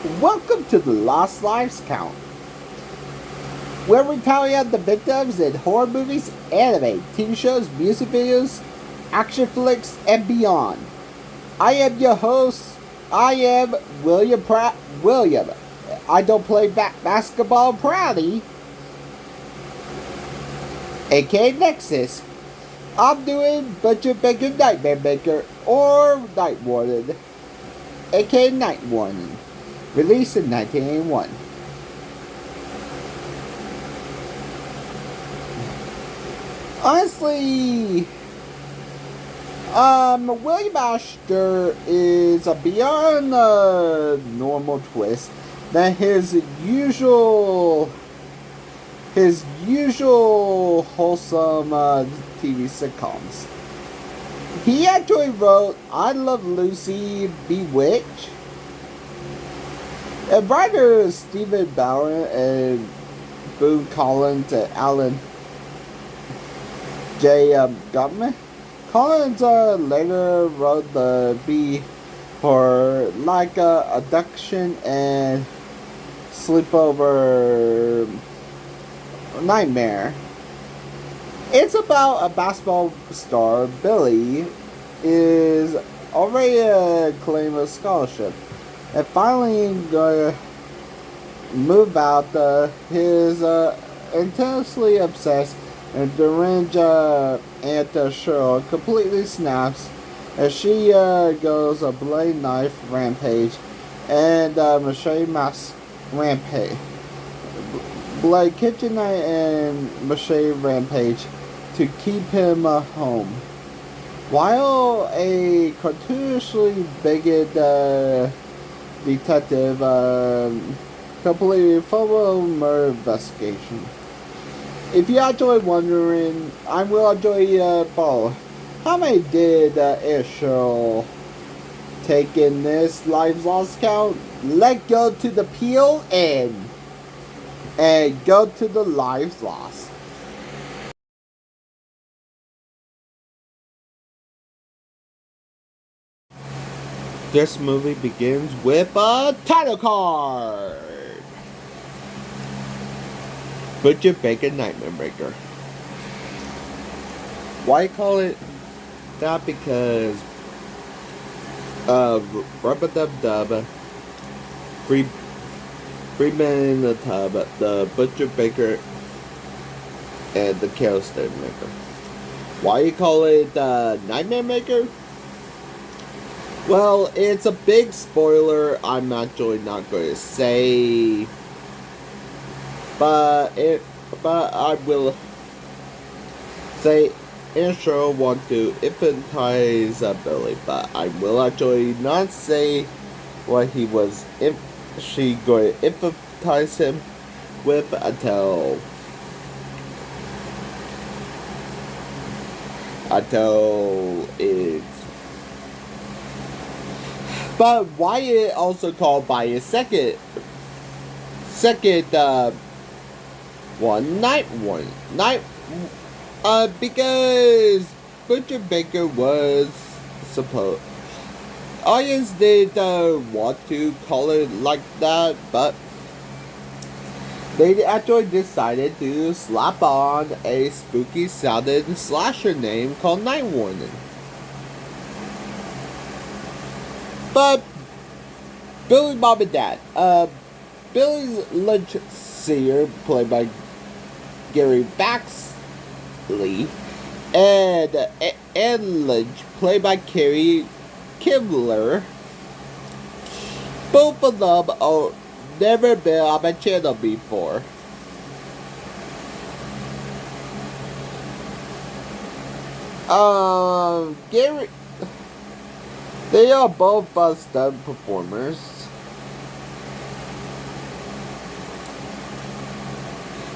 Welcome to the Lost Lives Count, where we tally out the victims in horror movies, anime, TV shows, music videos, action flicks, and beyond. I am your host. I am William. I don't play basketball Prouty, aka Nexus. I'm doing Butcher Baker Nightmare Maker or Night Warden, aka Night Warden, released in 1981. Honestly, William Ashter is a beyond normal twist than his usual wholesome TV sitcoms. He actually wrote I Love Lucy, Bewitched, and writers Stephen Bauer and Boone Collins and Alan J. Gutman. Collins later wrote the B for like Abduction and Sleepover Nightmare. It's about a basketball star, Billy, is already claimed a scholarship and finally gonna move out. His intensely obsessed and deranged Aunt Cheryl completely snaps as she goes a blade knife rampage and machete mask rampage. Blade kitchen knife and machete rampage to keep him home. While a cartoonishly bigoted detective completely follow murder investigation. If you're actually wondering, I will enjoy Paul. How many did Cheryl take in this Lives Lost count? Let's go to the peel and go to the Lives Lost. This movie begins with a title card. Butcher Baker Nightmare Maker. Why call it that? Because Rubber Dub Dub, Free Man in the Tub, the Butcher Baker, and the Candlestick Maker. Why you call it Nightmare Maker? Well, it's a big spoiler. I'm actually not going to say, but I will say Cheryl want to infantilize Billy, but I will actually not say what he was. If she going to infantilize him with until it's. But why it also called by his second one, Night One. Because Butcher Baker was supposed. Audience did want to call it like that, but they actually decided to slap on a spooky sounding slasher name called Night Warden. But Billy, Mom, and Dad. Billy's lunch seer, played by Gary Baxley, and Lynch, played by Carrie Kimler. Both of them are never been on my channel before. Gary. They are both stunt performers.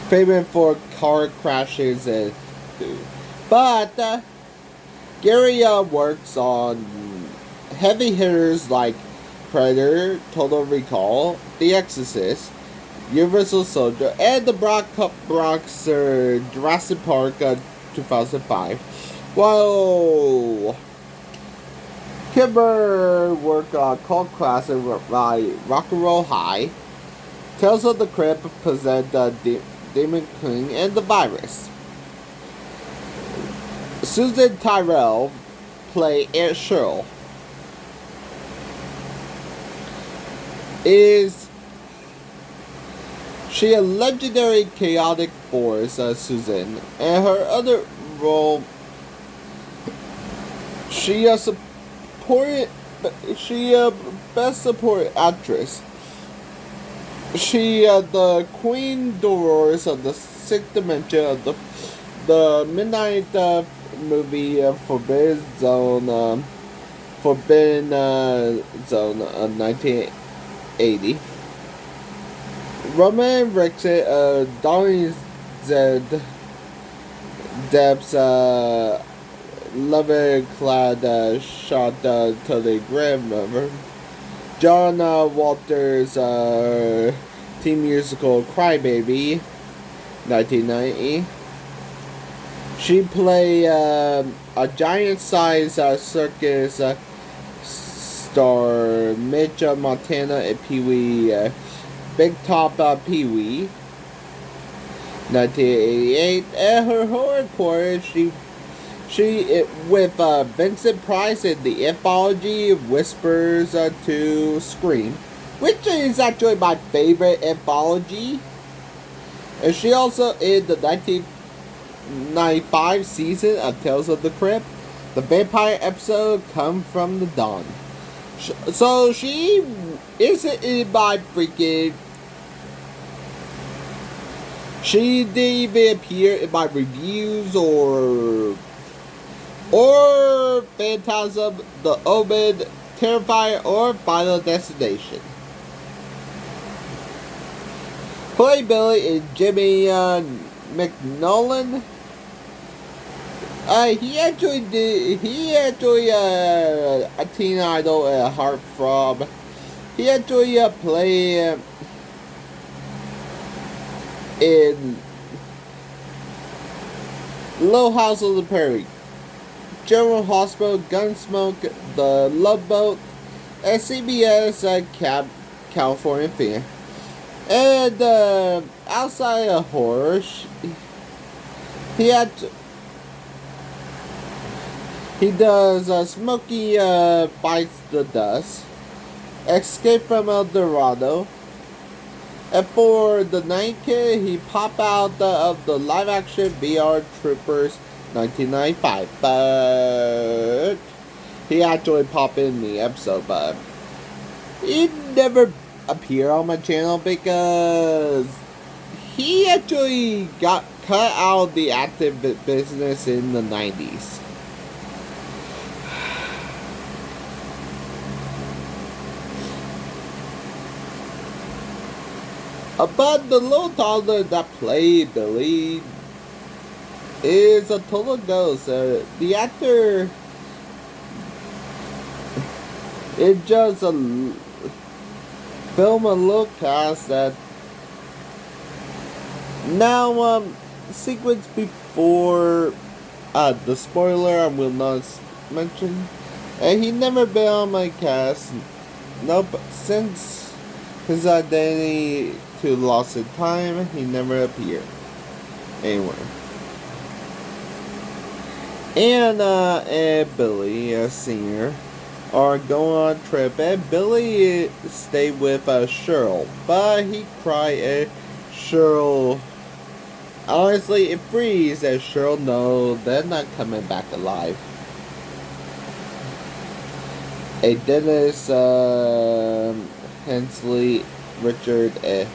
Famous for car crashes and but Gary works on heavy hitters like Predator, Total Recall, The Exorcist, Universal Soldier, and the Bronx Jurassic Park 2005. While Kimber work on cult classic by Rock and Roll High. Tales of the Crypt present the Demon King and the Virus. Susan Tyrell play Aunt Cheryl. Is she a legendary chaotic force, Susan? And her other role, she a best supported actress. She the Queen Dolores of the Sixth Dimension of the Midnight movie Forbidden Zone of 1980. Roman Rixit, Donnie Zed, Deb's leather-clad shot to the grandmother. John Walters' teen musical Crybaby, 1990. She played a giant-sized circus star, Mitch Montana and Pee-wee, Big Top Pee-wee, 1988. And her horror quarter, she with Vincent Price in the anthology Whispers to Scream, which is actually my favorite anthology. And she also in the 1995 season of Tales of the Crypt, the vampire episode Come from the Dawn. So she isn't in my freaking... She didn't even appear in my reviews or Phantasm, The Omen, Terrifier, or Final Destination. Play Billy and Jimmy McNullen. He actually a teen idol and a heartthrob. He actually played in Little House on the Prairie, General Hospital, Gunsmoke, The Love Boat, and CBS California Fear. And outside of horror, he does Smokey Bites the Dust, Escape from El Dorado, and for the Night Kid, he popped out of the live-action VR Troopers 1995, but he actually popped in the episode, but he never appeared on my channel because he actually got cut out of the active business in the 90s. But the little toddler that played Billy is a total ghost. The actor is just a film a little cast that now sequence before the spoiler I will not mention, and he never been on my cast. Nope, since his identity to Lost in Time, he never appeared anywhere. Anna and Billy, a senior, are going on a trip, and Billy stayed with Cheryl, but he cried and Cheryl, honestly, it frees, and Cheryl knows they're not coming back alive. A Dennis Hensley, Richard, and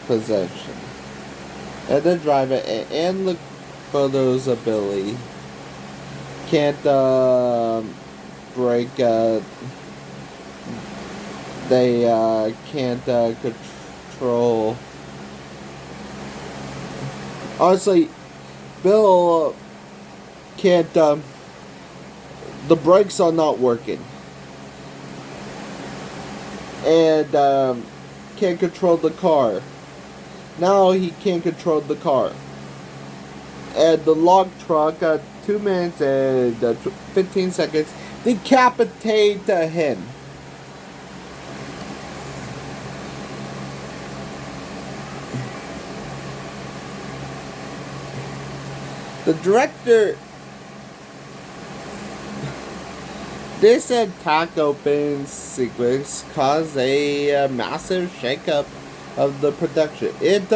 possession. And the driver and the photos of Billy can't break. They can't control. Honestly, Bill can't. The brakes are not working, and can't control the car. Now he can't control the car. And the log truck, 2 minutes and 15 seconds decapitate him. The director. This attack opening sequence caused a massive shakeup of the production. It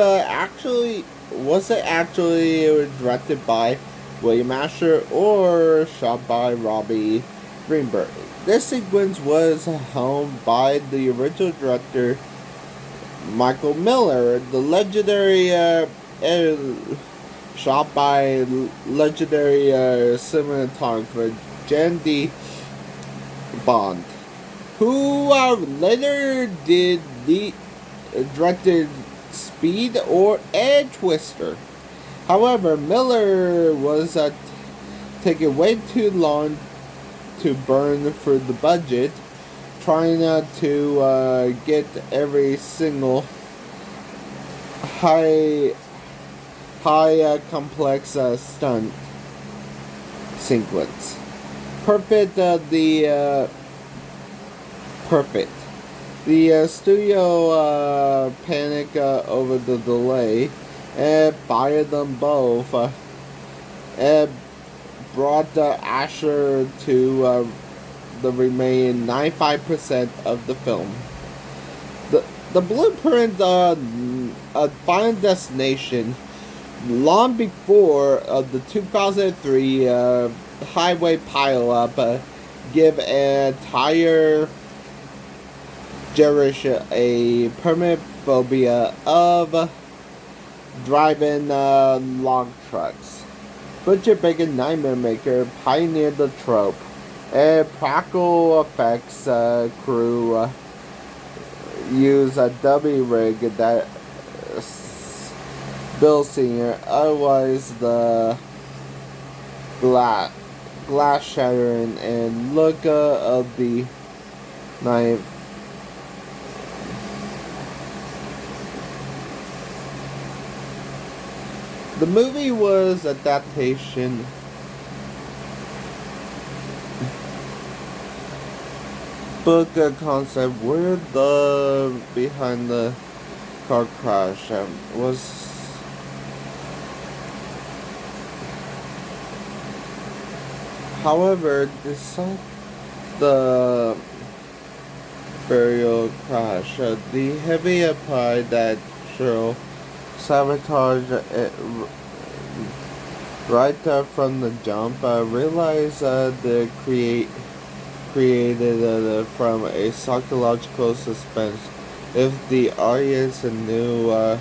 wasn't actually directed by William Asher or shot by Robbie Greenberg. This sequence was helmed by the original director Michael Miller, the legendary shot by legendary cinematographer Jan D. Bond, who later directed Speed and Twister. However, Miller was taking way too long to burn for the budget, trying to get every single high complex stunt sequence perfect. The studio panicked over the delay and fired them both. And brought Asher to the remaining 95% of the film. The blueprint of Final Destination, long before the 2003 highway pileup, give an entire generation a permanent phobia of driving log trucks. Butcher Bacon Nightmare Maker pioneered the trope, and practical effects crew use a dummy rig that Bill Sr., otherwise the glass shattering and look of the knife. The movie was adaptation book concept where the behind the car crash was. However, despite the burial crash, the heavy pride that Cheryl sabotaged it right from the jump, realized they created from a psychological suspense. If the audience knew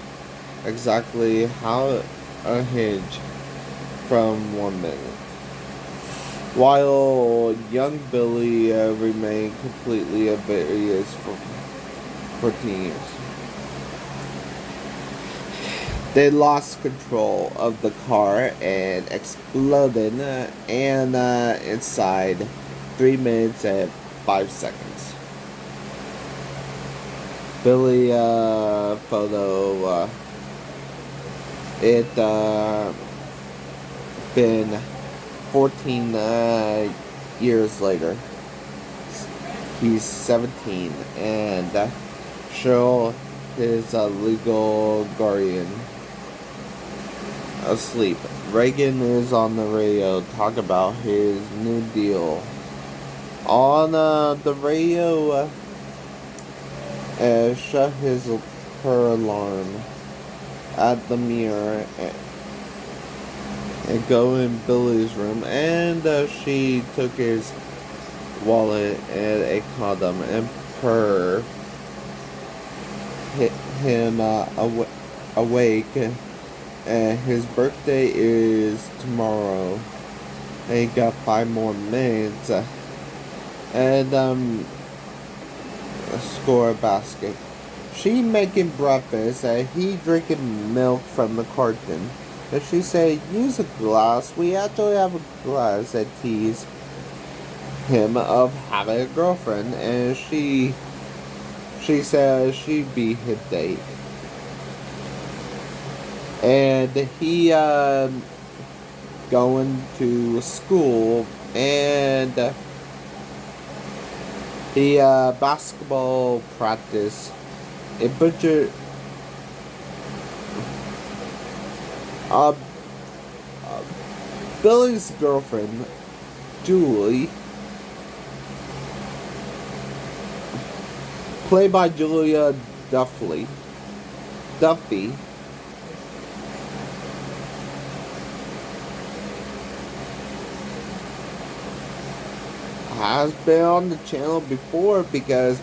exactly how unhinged from 1 minute, while young Billy remained completely oblivious for 14 years. They lost control of the car and exploded and inside 3 minutes and 5 seconds. Billy photo it been 14 years later. He's 17 and Cheryl, his legal guardian, asleep. Reagan is on the radio talk about his new deal. On the radio, shut her alarm at the mirror and go in Billy's room, and she took his wallet and a condom and hit him awake. And his birthday is tomorrow, and he got 5 more minutes and score a basket. She making breakfast, he drinking milk from the carton. And she said, use a glass. We actually have a glass, that teased him of having a girlfriend. And she said she'd be his date. And he going to school, and He basketball practice. A butcher. Uh, Billy's girlfriend, Julie, played by Julia Duffy, has been on the channel before because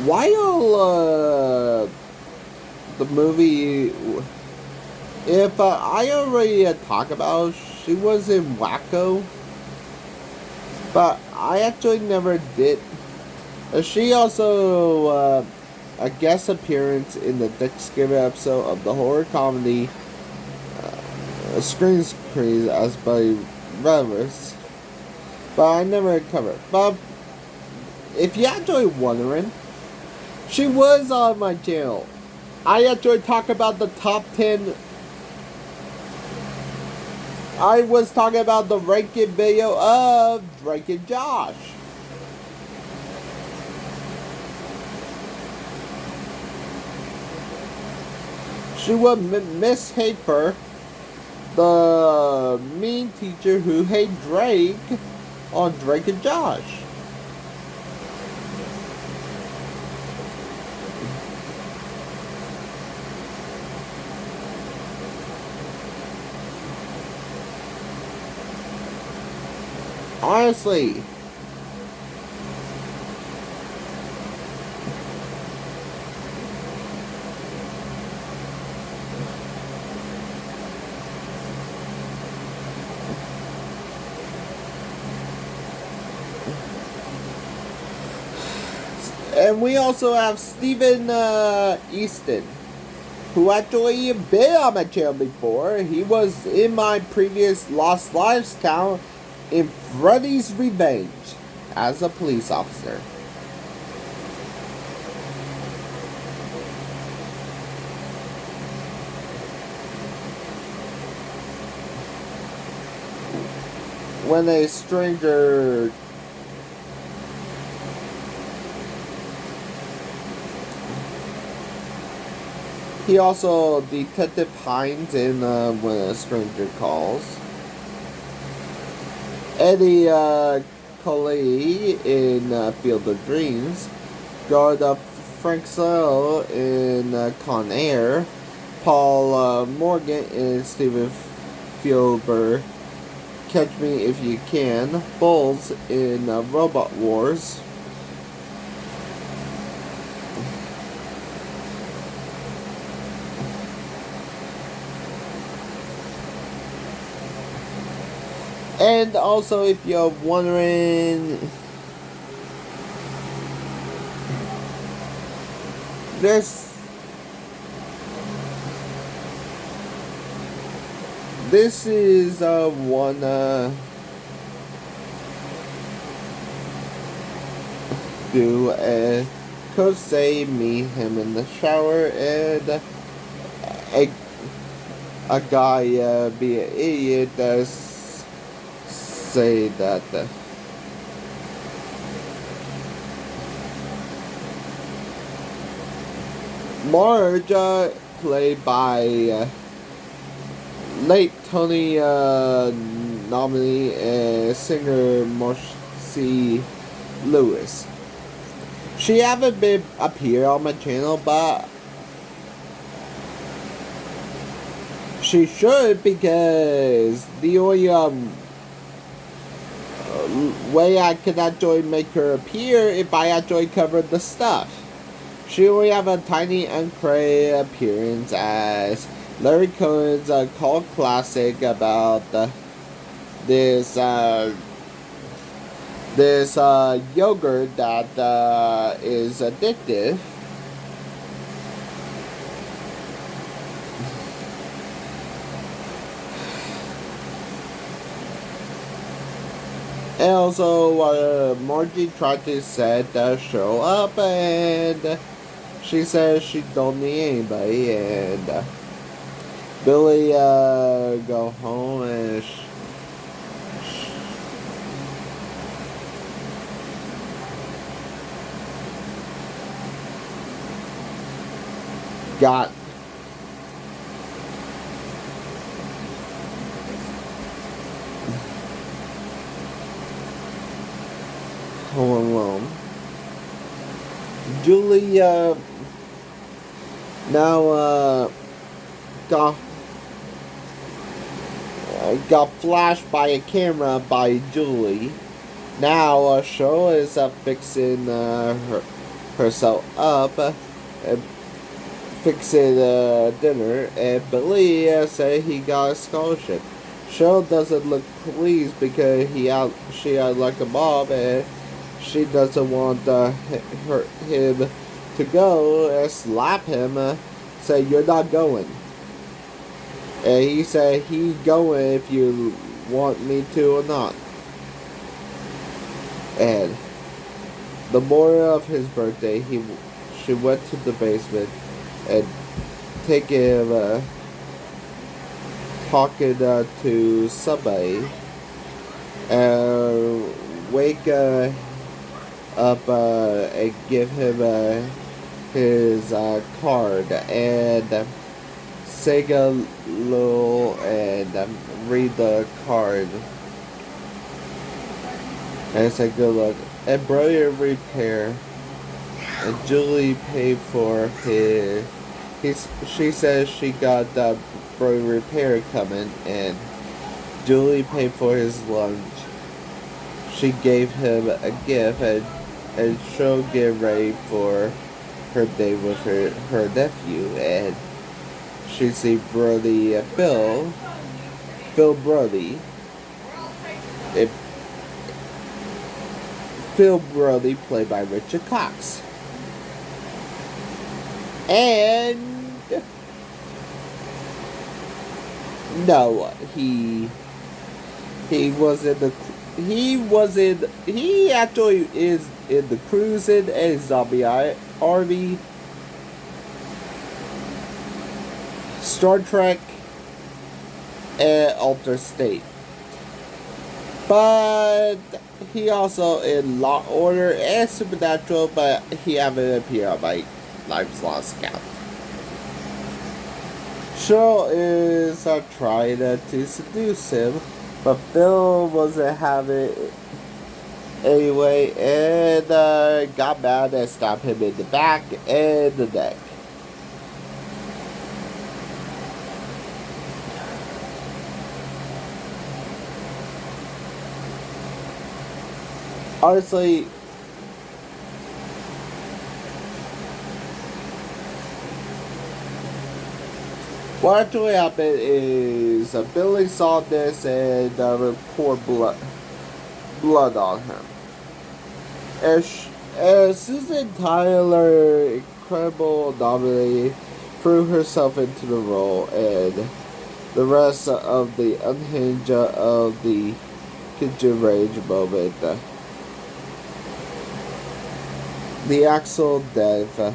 while the movie, if I already talked about, she was in Wacko, but I actually never did. She also a guest appearance in the Thanksgiving episode of the horror comedy Screen Craze as by Revis, but I never covered. But if you're actually wondering, she was on my channel. I actually talk about the top 10. I was talking about the ranking video of Drake and Josh. She was Miss Hafer, the mean teacher who hated Drake on Drake and Josh. Honestly, and we also have Stephen Eastin, who actually been on my channel before. He was in my previous Lost Lives count in Freddy's Revenge as a police officer. When a stranger he also Detective Hines in When a Stranger Calls. Eddie Coley in Field of Dreams. Garda Frank Sell in Con Air. Paul Morgan in Steven Spielberg. Catch Me If You Can. Bulls in Robot Wars. And also, if you're wondering, this is one do could say meet him in the shower and a guy be an idiot that's say that Marge, played by late Tony nominee and singer Marcy Lewis. She haven't been appeared on my channel, but she should, because the only way I could actually make her appear if I actually covered the stuff. She only have a tiny uncredited appearance as Larry Cohen's cult classic about this yogurt that is addictive. And also, Margie tried to set Cheryl up, and she says she don't need anybody, and Billy go home, and got home alone. Julie now got flashed by a camera by Julie. Now Cheryl is fixing herself up, fixing dinner, and Billy said he got a scholarship. Cheryl doesn't look pleased because she had like a mob, and she doesn't want him to go and slap him, say you're not going. And he said he going if you want me to or not. And the morning of his birthday, she went to the basement and taking talking to somebody and wake up and give him his card and sing a little and read the card and say good luck. And Brother Repair, and Julie paid for his. She says she got Brother Repair coming, and Julie paid for his lunch. She gave him a gift, and she'll get ready for her day with her nephew, and she see Brody Phil Brody. Phil Brody, played by Richard Cox. And no, he actually is in the Cruising and Zombie Army, Star Trek, and Alter State. But he also in Law Order and Supernatural, but he haven't appeared on my Lives Lost Recount. Cheryl is trying to seduce him, but Phil wasn't having it anyway, and got mad and stabbed him in the back and the neck. Honestly, what actually happened is Billy saw this and poured blood on him. And Susan Tyler, incredible nominee, threw herself into the role, and the rest of the unhinged of the kitchen rage moment. The actual death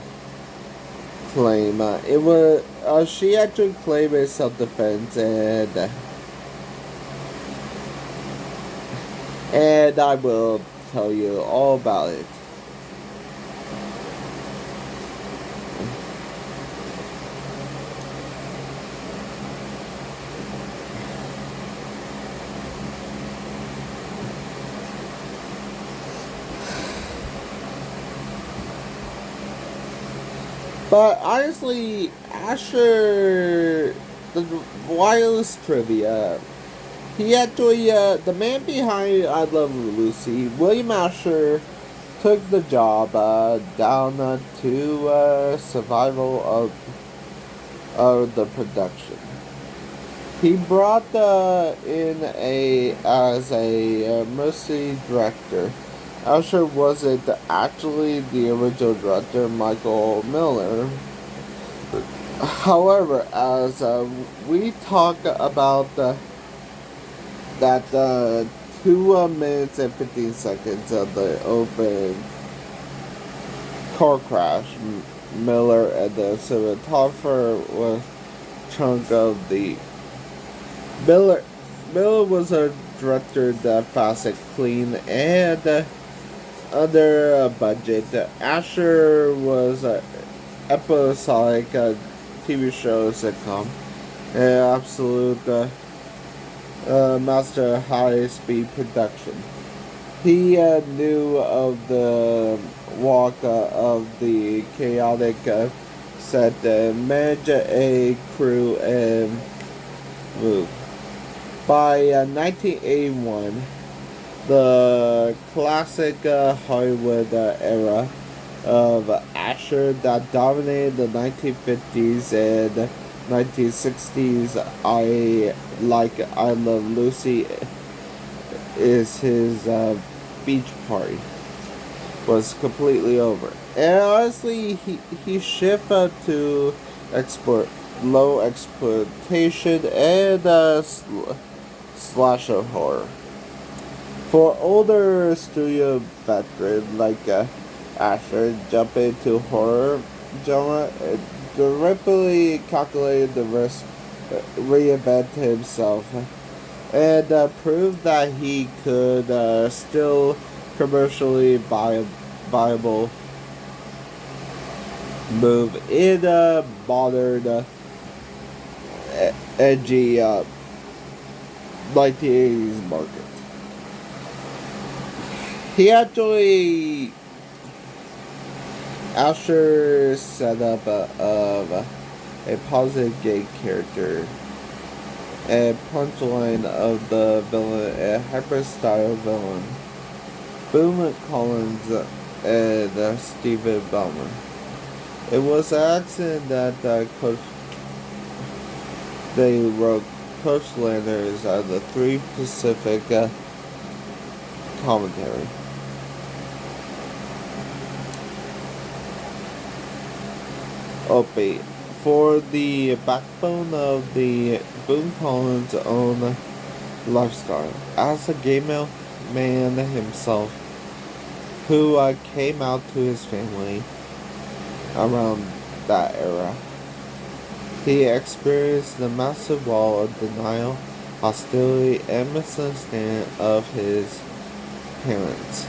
claim. It was she actually claimed it self-defense, and I will tell you all about it. But honestly, Asher, the wireless trivia, he actually, the man behind I Love Lucy, William Asher, took the job down to survival of the production. He brought in as a mercy director. Asher wasn't actually the original director, Michael Miller. However, as we talk about that 2 minutes and 15 seconds of the open car crash, Miller and the cinematographer was chunk of the Miller was a director that fast and clean and under budget. Asher was episodic TV show sitcom. An absolute master of high-speed production. He knew of the walk of the chaotic set, manage a crew, and move. By 1981, the classic Hollywood era of Asher that dominated the 1950s and 1960s, I Love Lucy is his beach party, was completely over. And honestly, he shifted to low exploitation and slasher horror. For older studio veterans like Asher, jump into horror genre, directly calculated the risk, reinvent himself, and proved that he could still commercially viable move in a modern, edgy 1980s market. Asher set up of a positive gay character, a punchline of the villain, a hyper-style villain, Boom Collins and Stephen Ballmer. It was an accident that they wrote Coach Landers out of the 3 Pacific commentary. Opie. For the backbone of the Boone Collins' own lifestyle, as a gay man himself, who came out to his family around that era, he experienced the massive wall of denial, hostility, and misunderstanding of his parents.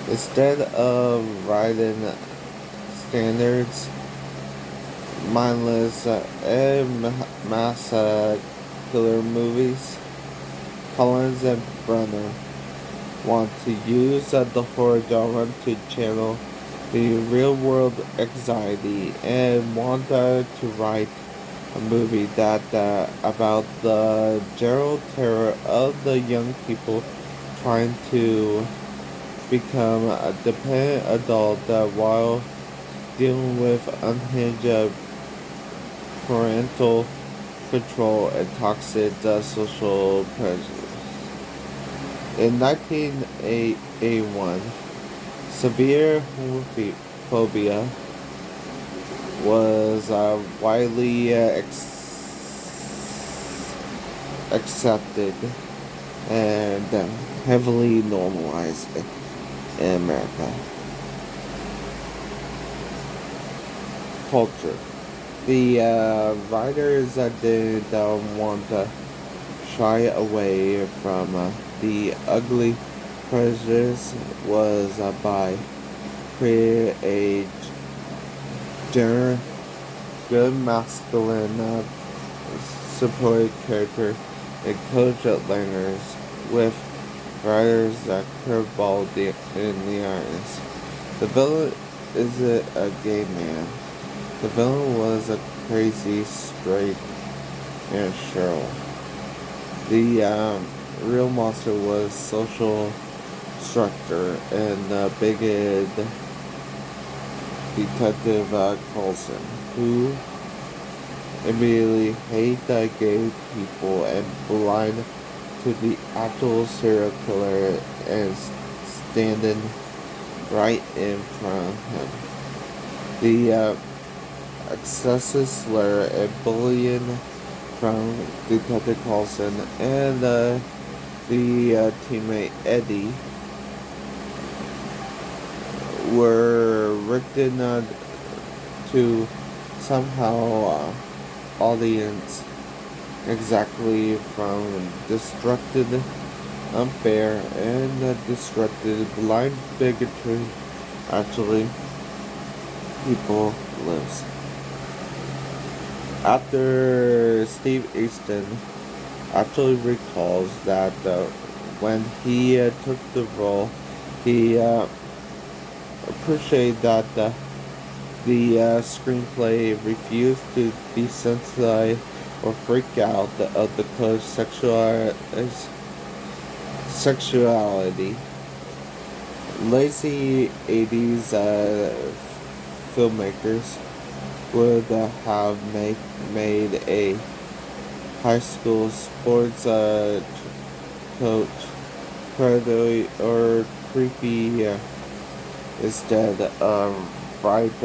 Instead of writing standards, mindless and mass killer movies, Collins and Brenner want to use the horror genre to channel the real-world anxiety and want to write a movie that about the general terror of the young people trying to become a dependent adult while dealing with unhinged parental control and toxic social prejudice. In 1981, severe homophobia was widely accepted and heavily normalized in America. Culture. The writers didn't want to shy away from the ugly prejudice was by creating a good masculine supported character and Coach Langers with writers that curveball in the artist. The villain isn't a gay man. The villain was a crazy straight and Cheryl. The real monster was social structure and bigoted Detective Coulson, who immediately hate gay people and blind to the actual serial killer and standing right in front of him. The excessive slur and bullying from Detective Coulson and the teammate Eddie were written to somehow audience exactly from destructive, unfair, and destructive blind bigotry actually people lives. After Steve Eastin actually recalls that when he took the role, he appreciated that the screenplay refused to desensitize or freak out of the coach's sexuality. Lazy 80s filmmakers would have made a high school sports coach Prouty or creepy instead. Wright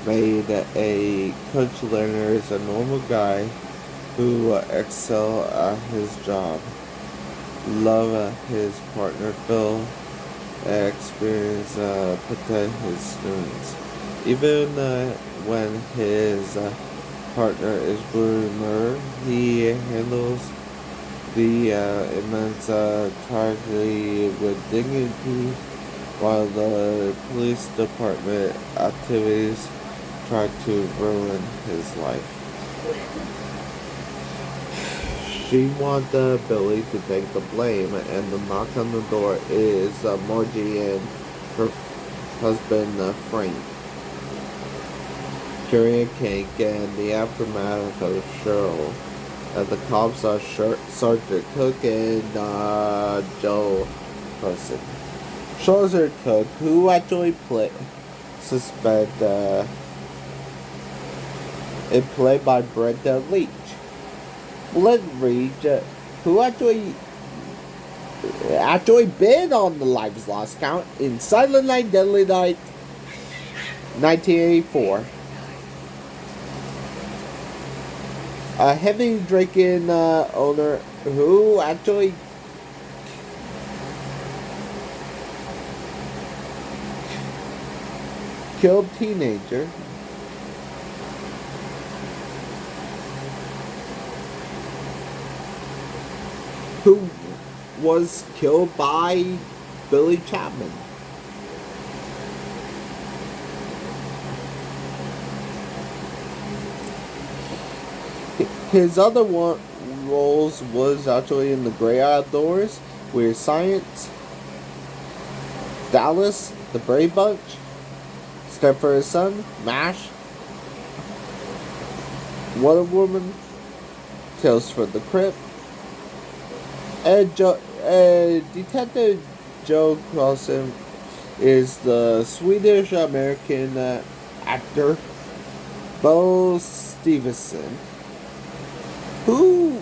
made a coach learner as a normal guy who excel at his job, love his partner Phil, experience protect his students. Even when his partner is boomer, he handles the immense tragedy with dignity, while the police department activities try to ruin his life. She wants Billy to take the blame, and the knock on the door is Margie and her husband Frank. Carrying a cake and the aftermath of Cheryl. The cops are Sergeant Cook and Joe Hudson. Sergeant Cook, who actually suspect it played by Brent Leach. Brent Leach, who actually been on the Lives Lost count in Silent Night, Deadly Night, 1984. A heavy drinking owner who actually killed teenager. Who was killed by Billy Chapman. His other roles was actually in The Great Outdoors, Weird Science, Dallas, The Brave Bunch, Step for His Son, MASH, Wonder Woman, Tales from the Crypt, and Detective Joe Clausen is the Swedish-American actor Bo Stevenson, who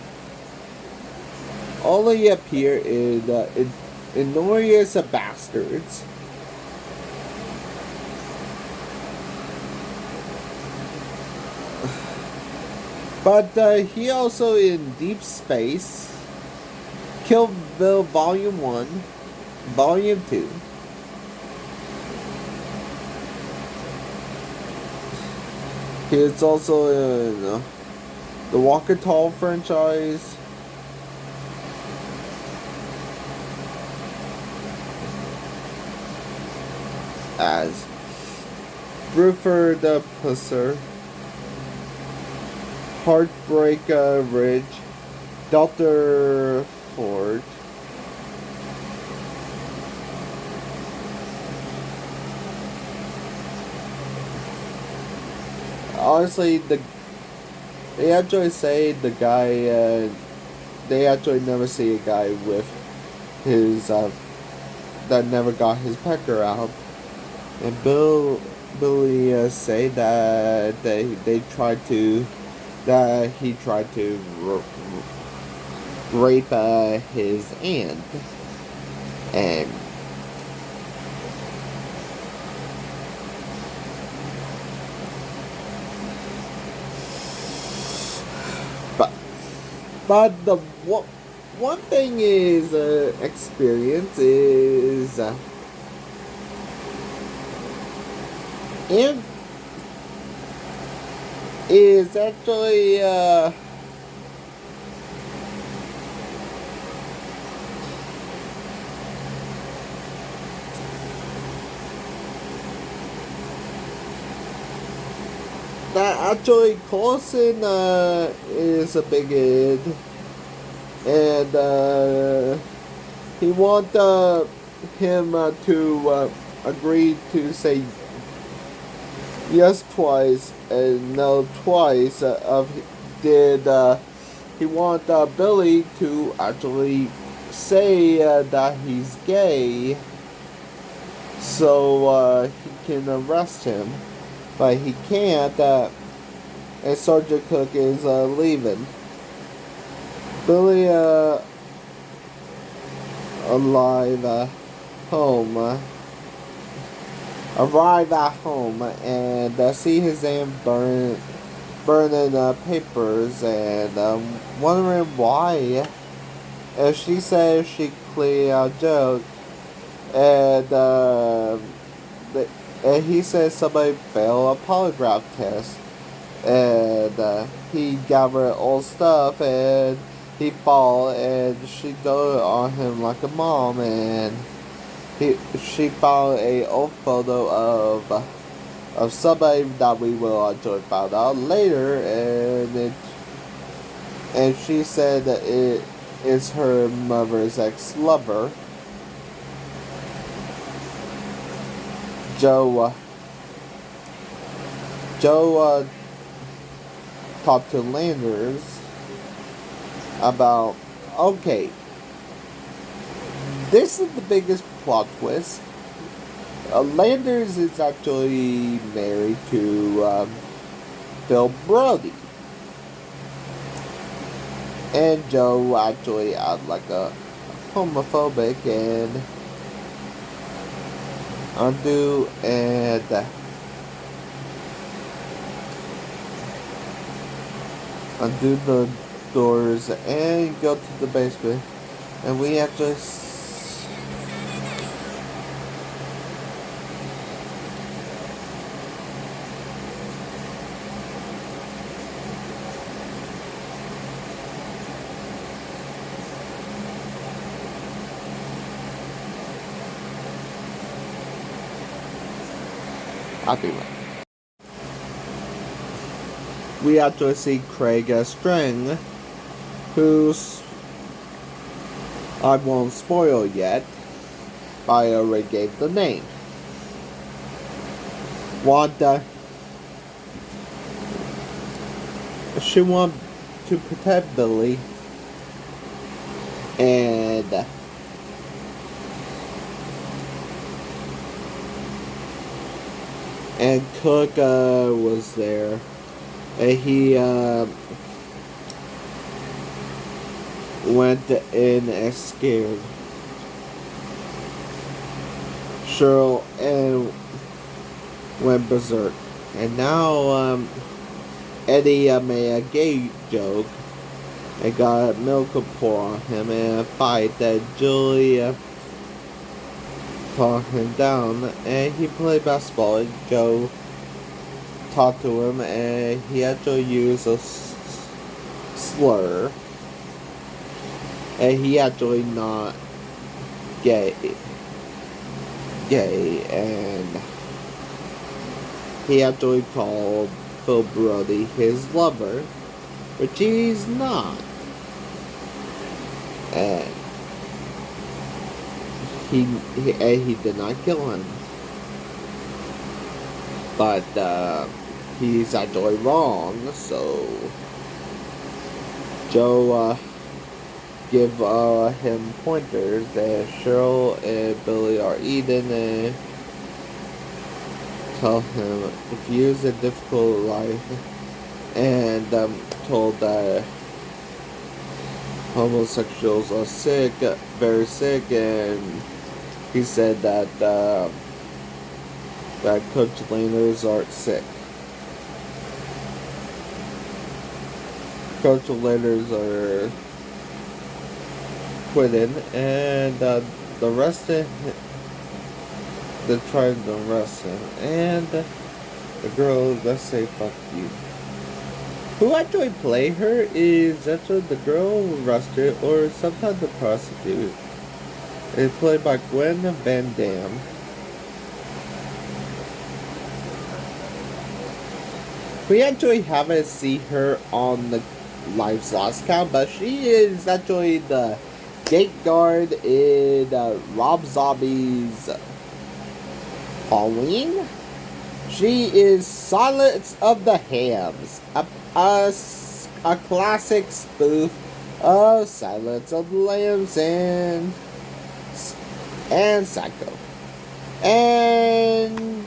only appeared in Inglourious Bastards. But he also in Deep Space, Kill Bill Volume 1, Volume 2. He is also in the Walker Tall franchise. As Bruford the Pusser, Heartbreak Ridge, Dr. Ford, honestly, they actually say the guy, they actually never see a guy with his, that never got his pecker out. And Billy say that he tried to rape his aunt. And But the one thing is experience is and is actually that actually Coulson is a bigot, and he want him to agree to say yes twice and no twice. He want Billy to actually say that he's gay, so he can arrest him, but he can't. And Sergeant Cook is leaving. Billy arrive at home and see his aunt burning papers and wondering why. And she says she clearly a joke, and and he says somebody failed a polygraph test, and he gathered old stuff and he fall, and she doted on him like a mom, and she found a old photo of somebody that we will actually find out later, and she said that it is her mother's ex-lover. Joe talked to Landers about, okay, this is the biggest plot twist. Landers is actually married to Phil Prouty, and Joe actually acted like a homophobic and undo the doors and go to the basement, and we actually I'll be right. We actually see Craig String, who's, I won't spoil yet, I already gave the name. She wants to protect Billy, and Cook was there, and he went in and scared Cheryl and went berserk. And now Eddie made a gay joke and got milk pour on him in a fight that Julie talked him down, and he played basketball, and Joe talked to him, and he actually used a slur, and he actually not gay, and he actually called Phil Brody his lover, which he's not, and he did not kill him, but he's actually wrong. So Joe give him pointers that Cheryl and Billy are eating, and tell him if he has a difficult life, and told that homosexuals are sick, very sick, and he said that that Coach Landers are sick. Coach Landers are quitting, and the rest of they're trying to arrest him, and the girl let's say fuck you. Who actually play her is actually the girl arrested, or sometimes the prostitute. It's played by Gwen Van Dam. We actually haven't seen her on the Lives Lost count, but she is actually the gate guard in Rob Zombie's Halloween. She is Silence of the Hams, a classic spoof of Silence of the Lambs and Psycho. And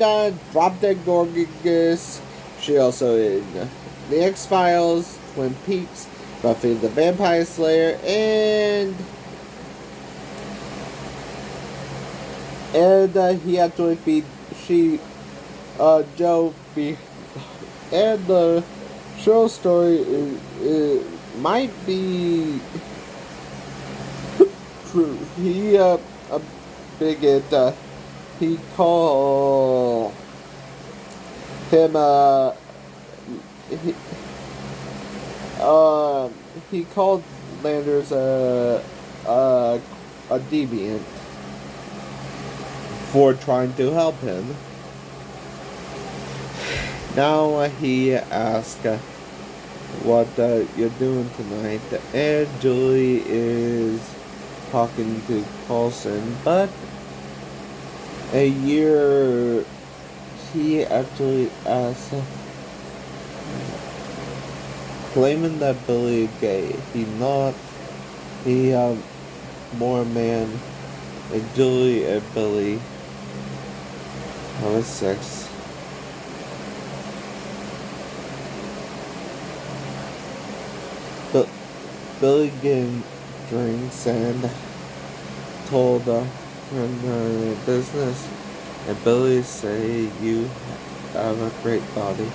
Drop Dead Gorgeous. She also in The X-Files, Twin Peaks, Buffy the Vampire Slayer, and he actually Joe be, and the Cheryl story might be true. He a bigot. He called him he called Landers a deviant for trying to help him. Now he asked what you're doing tonight, and Julie is talking to Paulson, but a year he actually asked, claiming that Billy is gay. He more man, and Julie and Billy have sex. But Billy getting drinks and told her business, and Billy say you have a great body,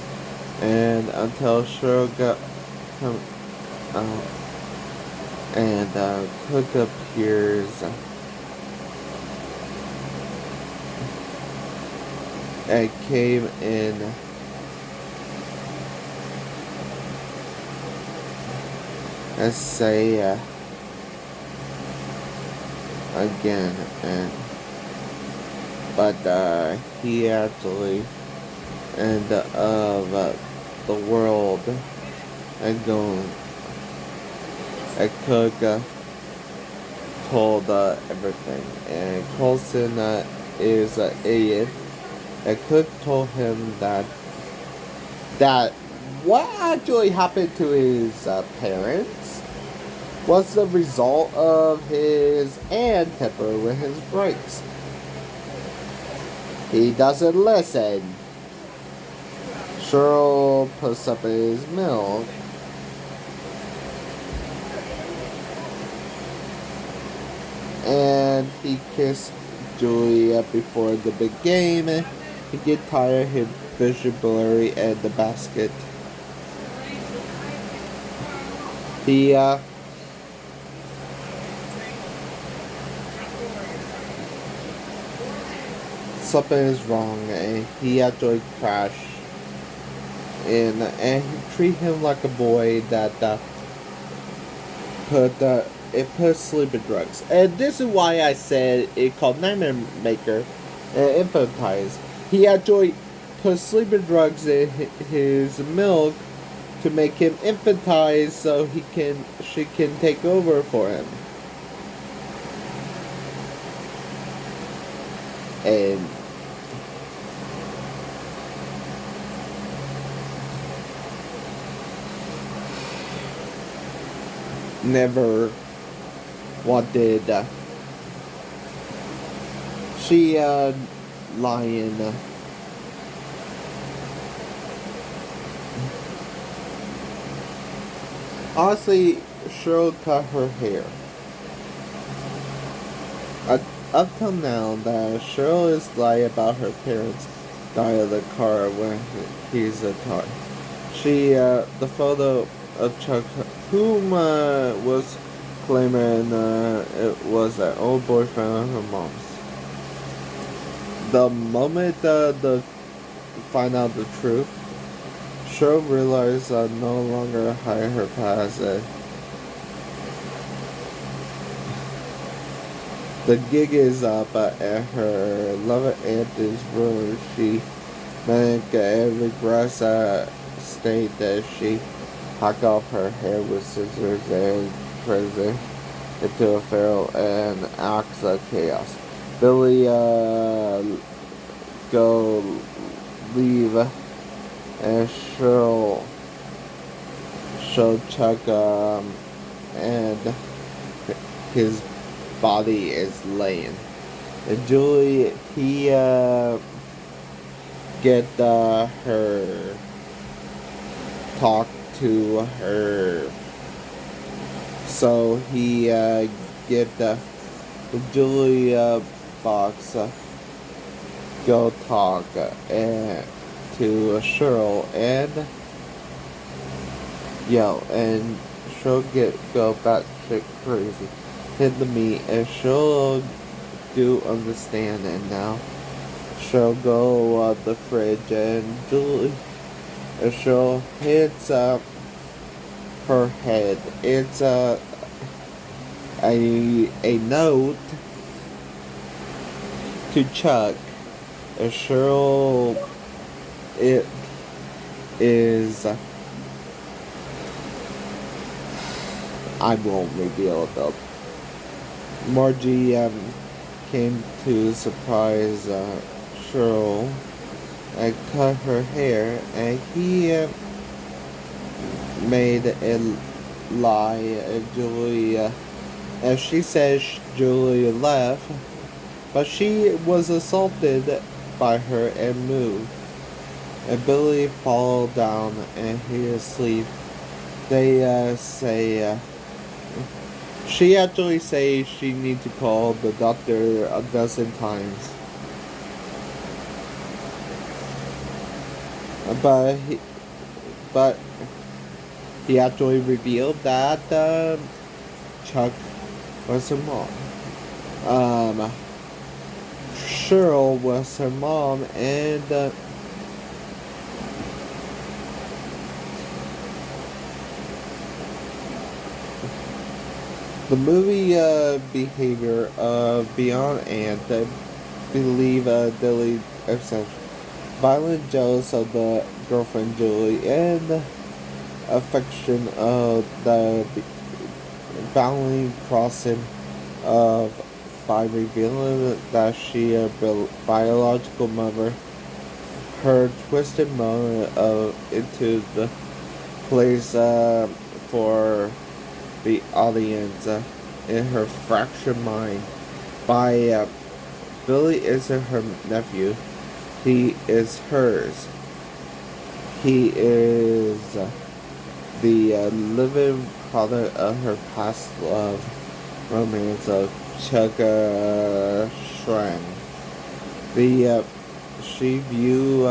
and until Cheryl got come out and Cook appears and came in and say again, but he actually end of the world and going and Cook told everything, and Coulson is an idiot, and Cook told him that what actually happened to his parents was the result of his aunt temper with his brakes. He doesn't listen. Cheryl puts up his milk. And he kissed Julia before the big game. He get tired, his vision blurry, and the basket. He something is wrong, and he actually crashed in, and he treat him like a boy that put sleeping drugs. And this is why I said it called Nightmare Maker and Infantize. He actually put sleeping drugs in his milk to make him infantize so she can take over for him. And never wanted she lying honestly. Cheryl cut her hair. Up till now, that Cheryl is lying about her parents died of the car when he's a toy. She the photo of Chuck, whom was claiming it was an old boyfriend of her mom's. The moment the find out the truth, Cheryl realized no longer hide her past. The gig is up at her lover aunt's room. She regrets state that she hacked off her hair with scissors and turns it into a feral and acts of chaos. Billy go leave and Cheryl show Chuck and his body is laying. And Julie, he get her talk to her, so he get the Julie box go talk to Cheryl and yell, and Cheryl go batshit crazy, hit the meat, and Cheryl do understand, and now Cheryl go the fridge, and Julie and Cheryl hits her head. It's a note to Chuck, and Cheryl, it is, I won't reveal it though. Margie came to surprise Cheryl and cut her hair, and he made a lie, and Julie, and she says Julie left, but she was assaulted by her and moved. And Billy fall down and he is asleep. They say she actually says she needs to call the doctor a dozen times. But he actually revealed that Chuck was her mom. Cheryl was her mom, and the movie behavior of Beyond Ant, I believe, Dilly obsession, violent jealous of the girlfriend Julie, and affection of the boundary crossing of by revealing that she a biological mother, her twisted moment of into the place for the audience in her fractured mind by Billy isn't her nephew, he is hers. He is the living product of her past love romance of Chuck Schran. She view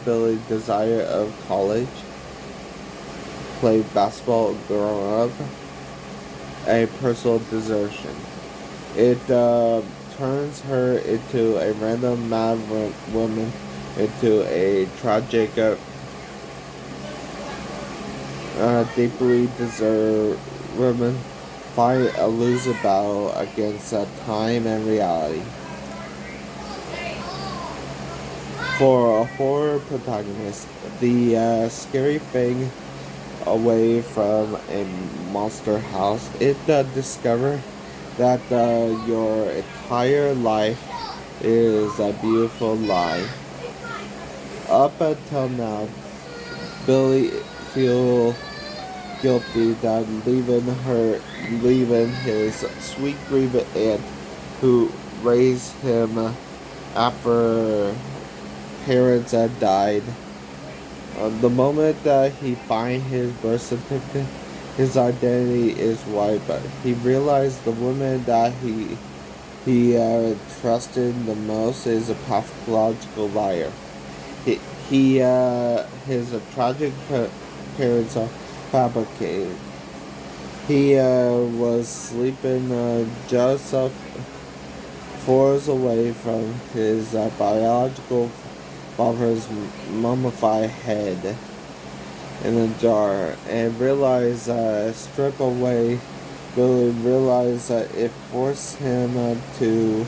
Billy's desire of college, play basketball growing up, a personal desertion. It turns her into a random mad woman, into a tragic, deeply deserved woman, fight a loser battle against time and reality. For a horror protagonist, the scary thing away from a monster house, it discover that your entire life is a beautiful lie. Up until now, Billy feel guilty that leaving his sweet grieving aunt who raised him after parents had died. The moment that he finds his birth certificate, his identity is white, but he realized the woman that he trusted the most is a pathological liar. His tragic parents are fabricated. He was sleeping just 4 hours away from his biological father's mummified head in a jar, and realized strip away. Billy realized that it forced him to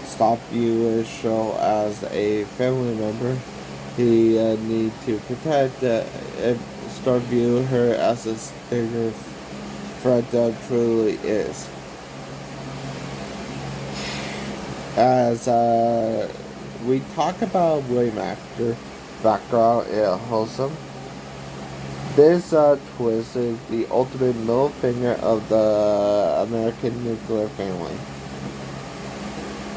stop viewing Cheryl as a family member he need to protect and start viewing her as a bigger threat that truly is. As we talk about William actor background and wholesome, this twist is the ultimate middle finger of the American nuclear family.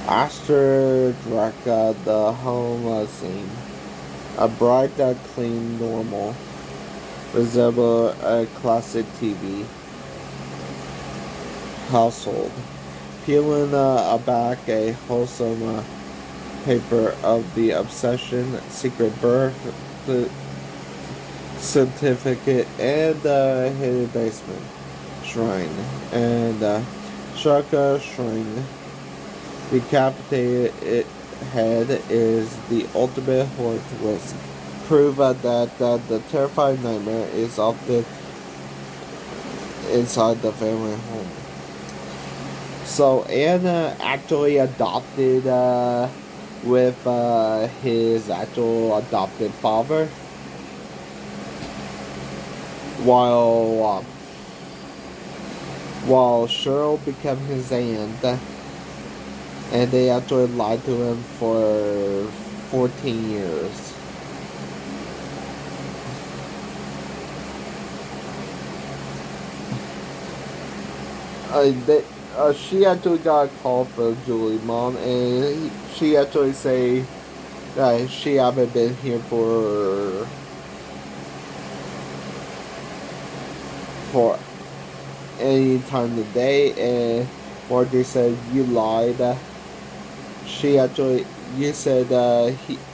After Draka, the home scene, a bright, clean, normal, resemble a classic TV household, peeling back a wholesome paper of the obsession, secret birth certificate, and hidden basement shrine, and Shaka shrine. Decapitated head is the ultimate horror twist. Prove that the terrifying nightmare is often inside the family home. So Anna actually adopted with his actual adopted father, while Cheryl became his aunt, and they actually lied to him for 14 years. She actually got a call from Julie's mom, and she actually say that she haven't been here for any time today, and Margie said, "You lied. You said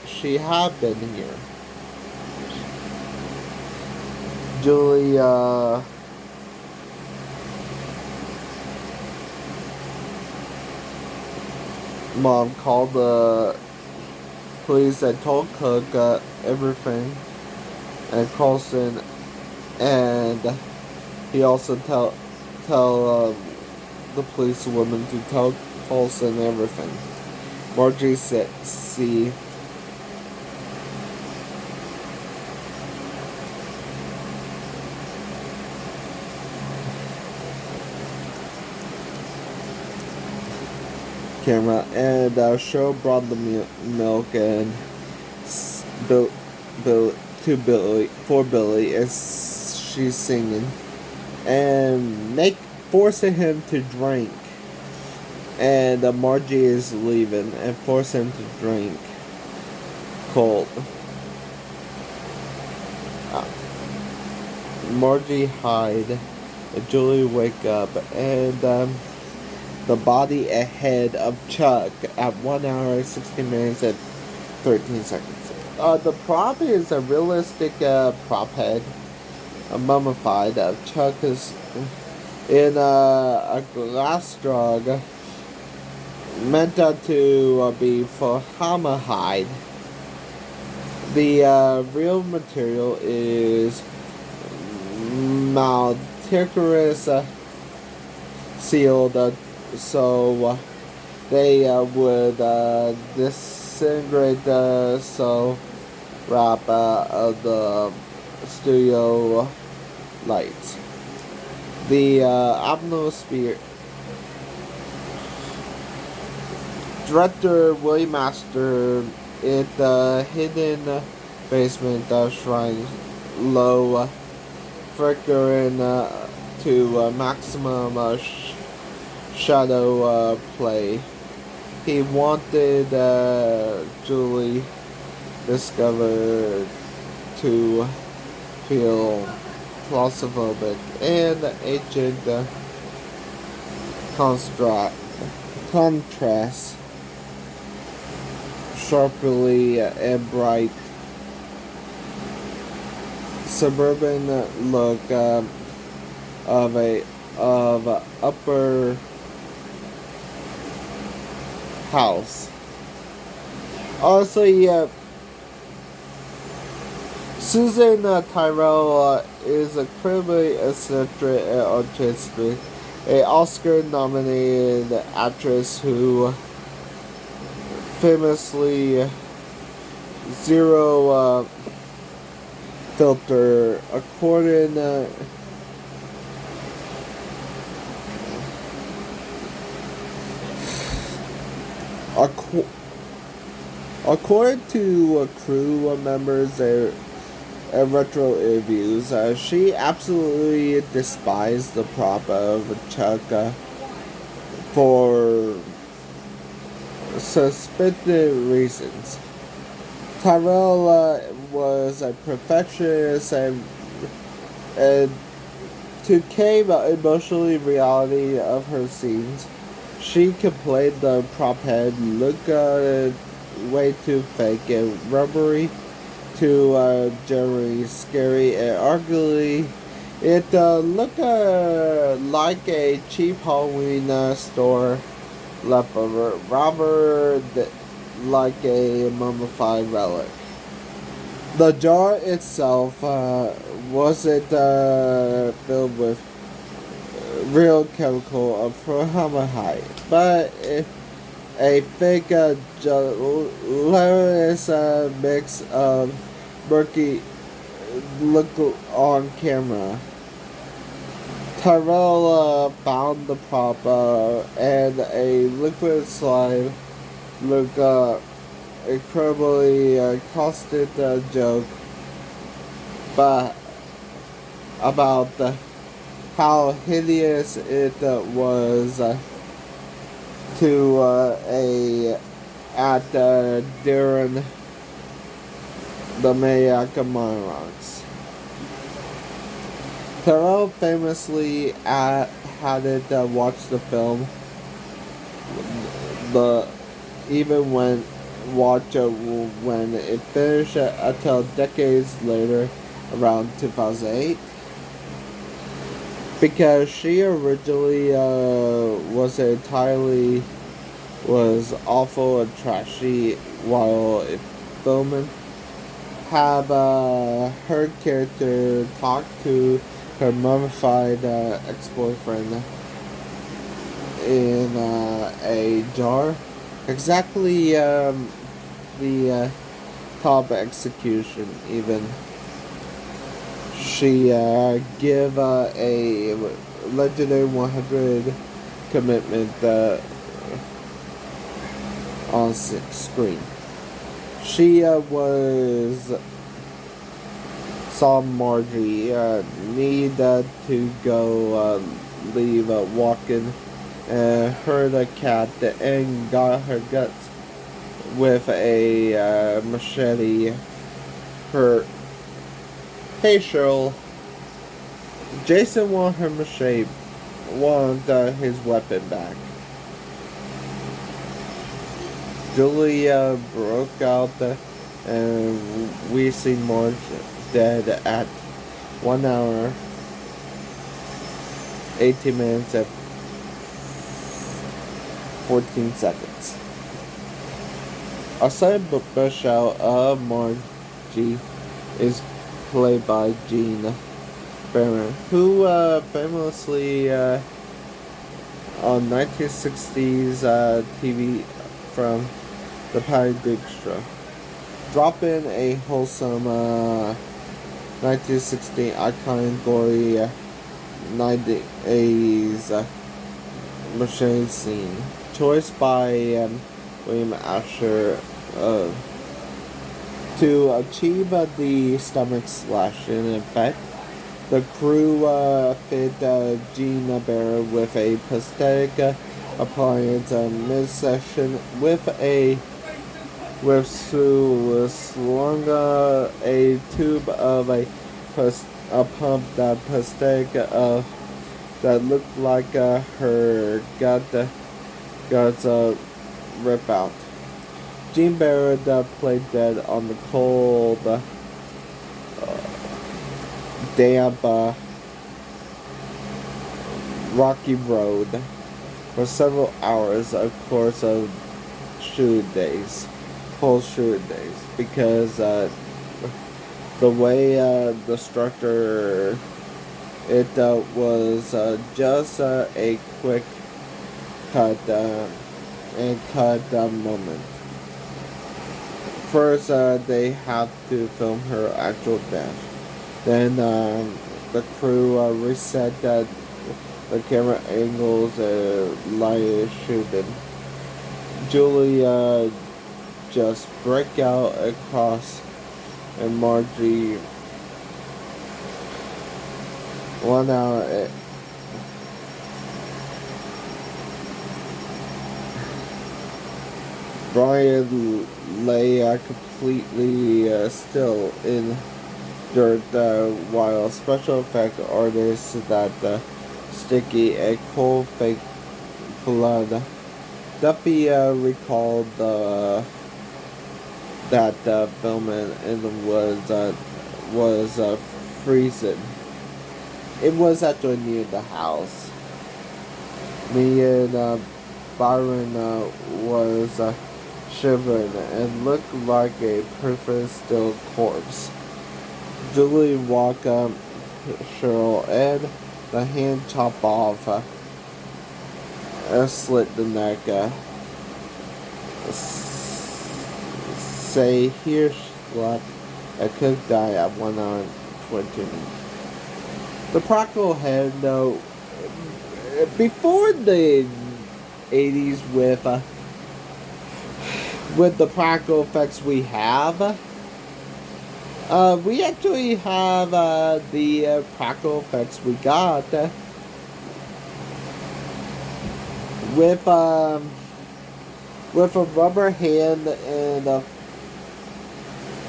she had been here." Julie, mom called the police and told Cook everything, and Carlson, and he also tell the police woman to tell Carlson everything. Margie said, "See." Camera, and Cheryl brought the milk and for Billy as she's singing, and forcing him to drink. And Margie is leaving and force him to drink cold. Margie hide, and Julie wake up, and the body ahead of Chuck at 1 hour 16 minutes and 13 seconds. The prop is a realistic prop head, a mummified of Chuck is in a glass jug meant to be for formaldehyde. The real material is meticulous sealed, so they would disintegrate so wrap of the studio lights. The atmosphere. Director William Master in the hidden basement shrine, low flickering to maximum shadow play. He wanted Julie discovered to feel claustrophobic and ancient contrast sharply and bright suburban look of upper house. Honestly, Susan Tyrell is a incredibly eccentric and artistic, an Oscar-nominated actress who famously zero filter according to crew members retro interviews, she absolutely despised the prop of Chuck for suspected reasons. Tyrell was a perfectionist and to cave emotionally reality of her scenes, she complained the prop head looked way too fake and rubbery, too generally scary, and arguably it looked like a cheap Halloween store leftover, rather like a mummified relic. The jar itself wasn't filled with real chemical of formaldehyde, but a fake gelatinous mix of murky look on camera. Tyrell found the prop and a liquid slime look incredibly caustic joke, but about how hideous it was to during the Maniac Monarchs. Cheryl famously hadn't watched the film, even when it finished until decades later, around 2008, because she originally was awful and trashy while filming. Have her character talk to her mummified ex-boyfriend in a jar. Exactly the top execution even. She give a legendary 100 commitment on screen. She saw Margie need to go leave walking, heard a cat and got her guts with a machete. Hey Cheryl, Jason want his weapon back. Julia broke out and we see Marge dead at 1 hour, 18 minutes and 14 seconds. A side bush out of Margie is played by Gene Barron, who famously on 1960s TV from the Patty Duke Show, drop in a wholesome 1960 iconic gory 90s machine scene, choice by William Asher to achieve the stomach slashing effect. The crew fit Gene Barrow with a prosthetic appliance midsection slung a tube of a pump that prosthetic that looked like her guts rip out. Gene Barrett played dead on the cold, damp, rocky road for several hours, of course, of whole shooting days, because the way the structure it was just a quick cut moment. First, they have to film her actual death. Then the crew reset the camera angles and light shooting. Julie just break out across, and Margie 1 hour. Brian lay completely still in dirt while special effect artists that sticky and cold fake blood. Duffy recalled that filming and was freezing. It was actually near the house. Me and Byron was shivering and looked like a perfect still corpse. Julie walked up Cheryl and the hand chopped off, slit the neck. Say here slut, I could die at 1 hour and 20 minutes. The practical head, though, before the 80s with the practical effects we have, we actually have the practical effects we got with a rubber hand and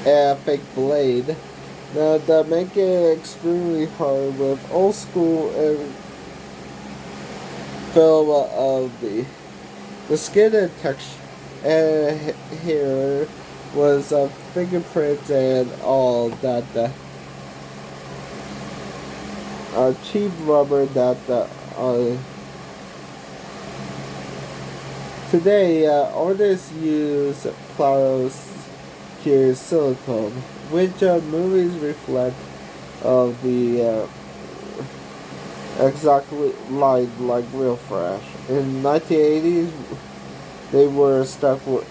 a fake blade. That make it extremely hard with old school film of the skin and texture and hair was fingerprints and all that cheap rubber that today artists use pure silicone, which movies reflect of the exactly like real fresh. In 1980s, they were stuck with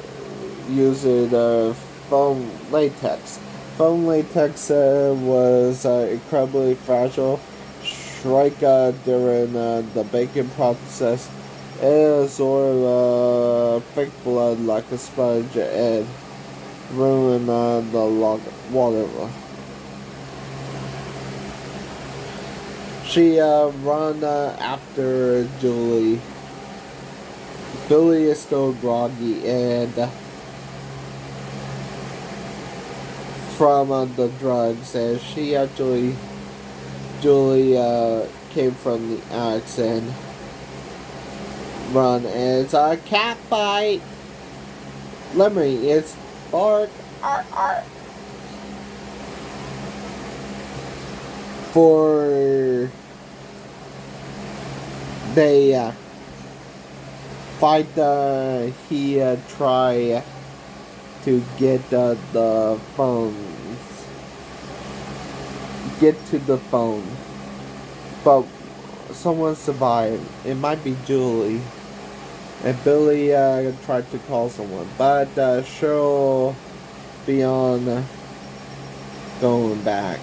using foam latex. Foam latex was incredibly fragile. Strike during the baking process and absorb fake blood like a sponge and ruin the water. She run after Julie. Billy is still groggy and from the drugs, and Julie came from the axe and run, and it's a cat fight. Lemmy, it's bark, arr, arr. For they fight, he try to get the phones, get to the phone, but someone survived. It might be Julie, and Billy tried to call someone, but Cheryl beyond going back.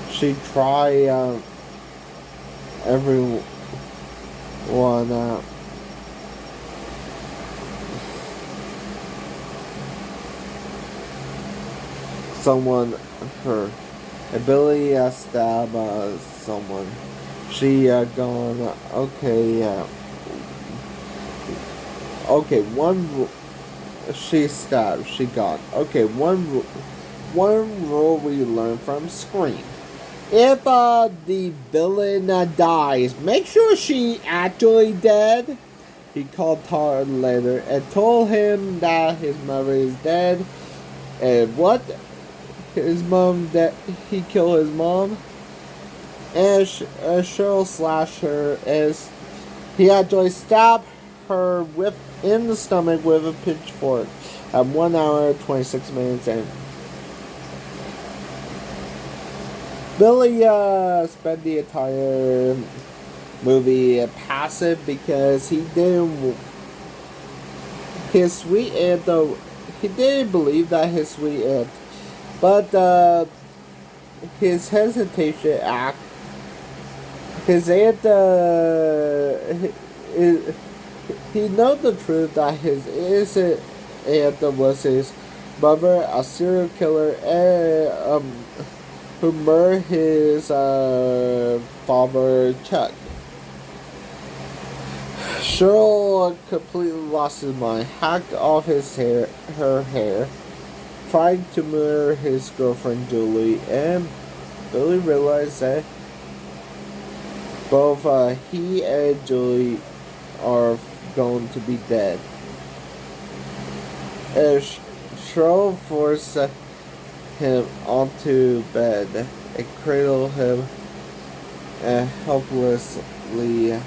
She tried everyone someone her ability stab someone. She gone okay okay one she stabbed, she got okay one rule we learned from Scream: if the villain dies, make sure she actually dead. He called Todd later and told him that his mother is dead. And what? His mom, that he killed his mom? And Cheryl slashed her as he actually stabbed her in the stomach with a pitchfork at 1 hour 26 minutes in. Billy spent the entire movie passive because he didn't. His sweet aunt, though, he didn't believe that his sweet aunt, but his hesitation act, his aunt, he know the truth that his innocent aunt was his mother, a serial killer, and who murdered his father, Chuck. Cheryl completely lost his mind, hacked off her hair, tried to murder his girlfriend Julie, and Billy realized that both he and Julie are going to be dead. As Cheryl forced him onto bed and cradled him helplessly.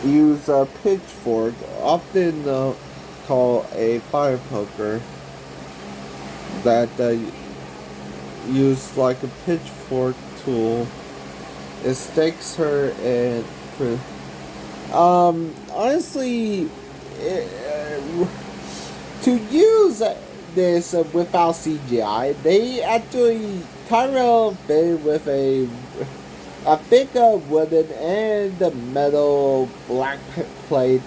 Use a pitchfork, often called a fire poker, that used like a pitchfork tool. It stakes her and honestly, to use this without CGI, they actually Tyrell fitted with a thick wooden and metal black plate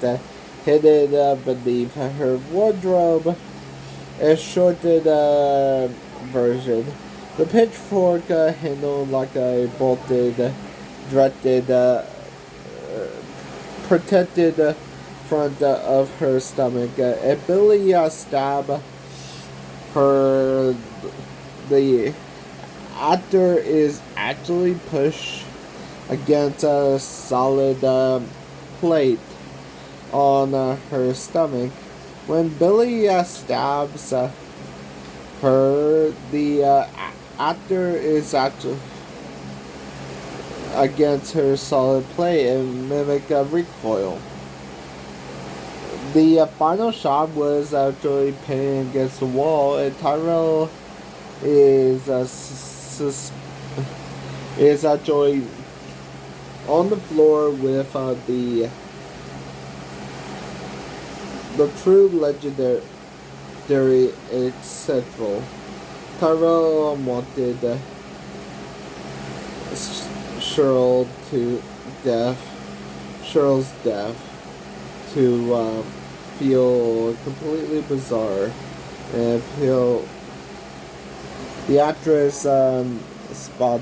hidden beneath her wardrobe. A shortened version. The pitchfork handled like a bolted, directed, protected front of her stomach. And Billy stabbed her. The actor is actually pushed against a solid plate on her stomach. When Billy stabs her, the actor is actually against her solid plate and mimic a recoil. The final shot was actually pinned against the wall, and Tyrell is actually on the floor with the true legendary central. Tyrell wanted Cheryl's death to feel completely bizarre and feel. The actress spot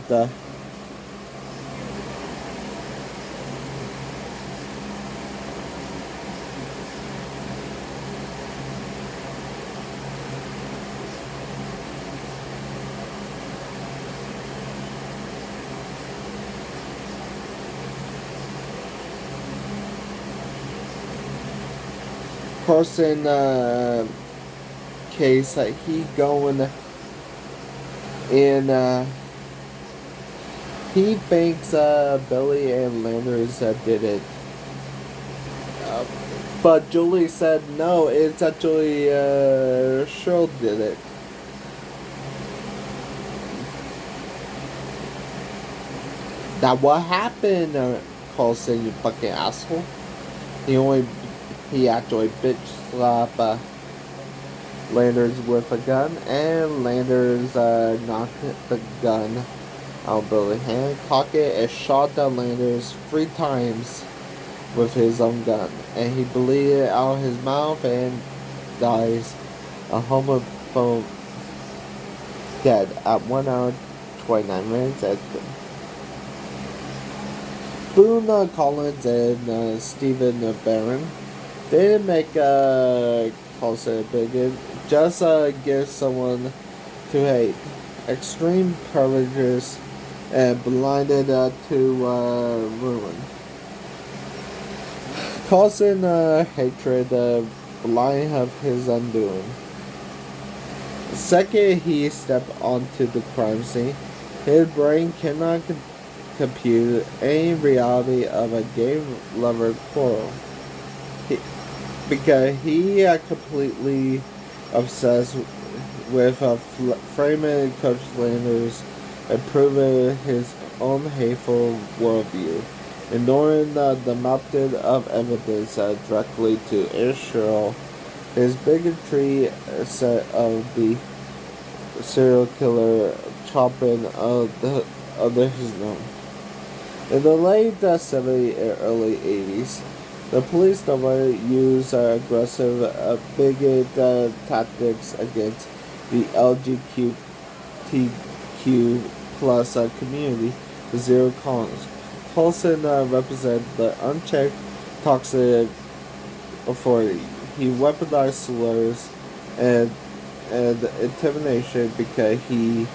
Carson case that he going in. He thinks Billy and Landers did it, but Julie said no. It's actually Cheryl did it. That what happened, Carson, you fucking asshole. He actually bitch slapped Landers with a gun, and Landers knocked the gun out of Billy's hand, cocked it, and shot down Landers 3 times with his own gun, and he bleeded out his mouth and dies a homophobe dead at 1 hour 29 minutes. Boone Collins and Stephen Barron didn't make Carson bigoted, just give someone to hate. Extreme predators and blinded to ruin. Carson hatred blind of his undoing. The second he stepped onto the crime scene, his brain cannot compute any reality of a gay lover quarrel. Because he completely obsessed with framing Coach Landers and proving his own hateful worldview. ignoring the mountain of evidence directly to Cheryl. His bigotry set of the serial killer chopping of the others known. In the late 70s and early 80s, the police never used aggressive, bigoted tactics against the LGBTQ plus community with zero tolerance. Paulson represents the unchecked, toxic authority. He weaponized slurs and intimidation because he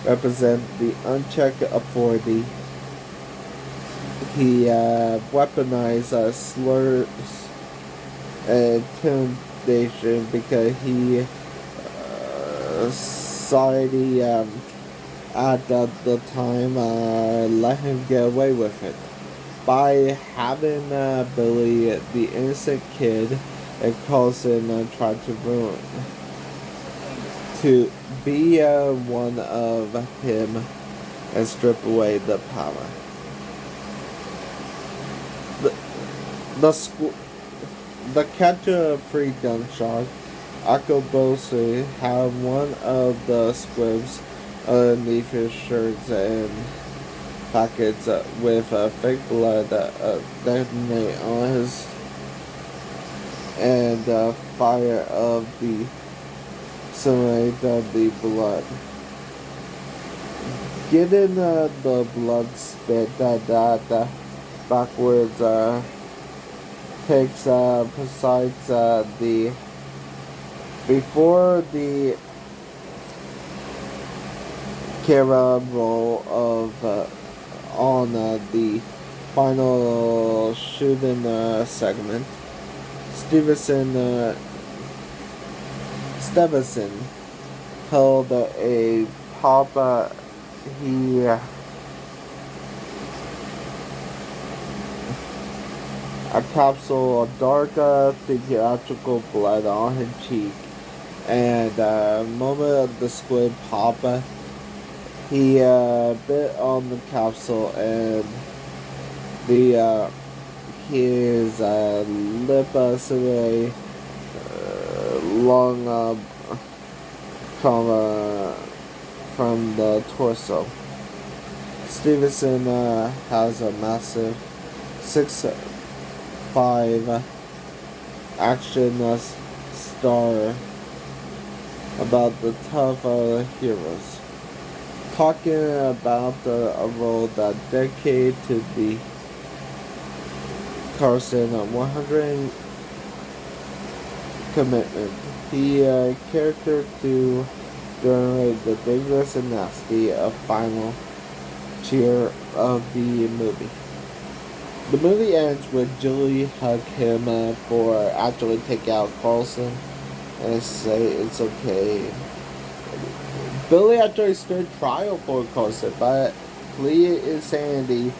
represents the unchecked authority. He weaponized slurs and intimidation because he society at the time let him get away with it by having Billy, the innocent kid, and Carlson tried to ruin to be one of him and strip away the power. The catcher free gunshot, Akobose had one of the squibs underneath his shirts and pockets with fake blood detonate on his and fire of the simulate of the blood. Getting the blood spit that backwards takes besides the before the camera roll of on the final shooting segment, Stevenson held a pop. He a capsule of dark theatrical blood on his cheek, and moment of the squid pop, he bit on the capsule and the his lip suddenly long trauma from the torso. Stevenson has a massive 6'5" action star about the tough heroes. Talking about a role that dedicated to the Carson 100 commitment. He character to generate the dangerous and nasty final cheer of the movie. The movie ends with Julie hug him for actually take out Carlson and say it's okay. Billy actually stood trial for Carlson, but pleaded insanity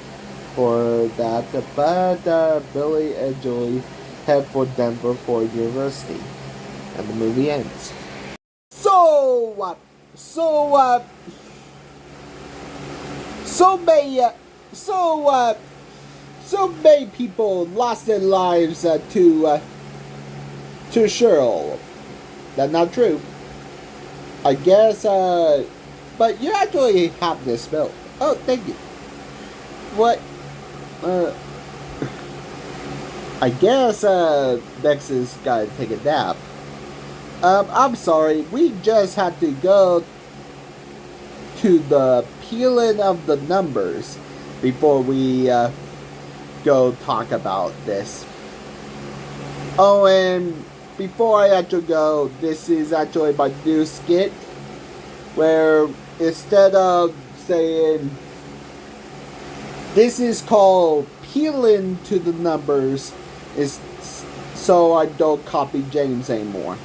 for that. But Billy and Julie head for Denver for university, and the movie ends. So many people lost their lives to Cheryl. That's not true. I guess, but you actually have this bill. Oh, thank you. What? I guess, Nexus gotta take a nap. I'm sorry, we just had to go to the peeling of the numbers before we, go talk about this. Oh, and before I actually go, this is actually my new skit, where instead of saying, this is called peeling to the numbers, is so I don't copy James anymore.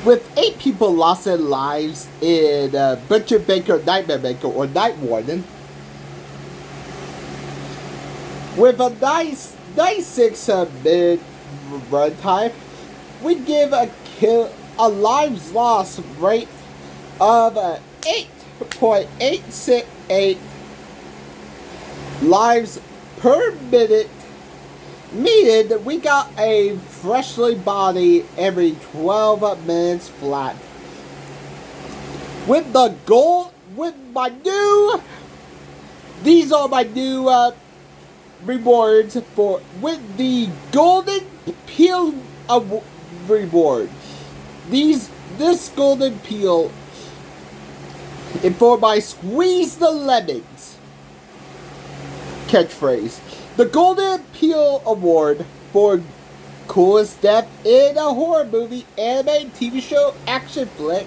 With 8 people lost their lives in Butcher Baker, Nightmare Maker, or Night Warden, With a 96-minute runtime, we give a lives lost rate of 8.868 lives per minute, meaning that we got a freshly body every 12 minutes flat. With these are my new rewards with the golden peel reward. This golden peel is for my squeeze the lemons catchphrase. The golden peel award for coolest death in a horror movie, anime, TV show, action flick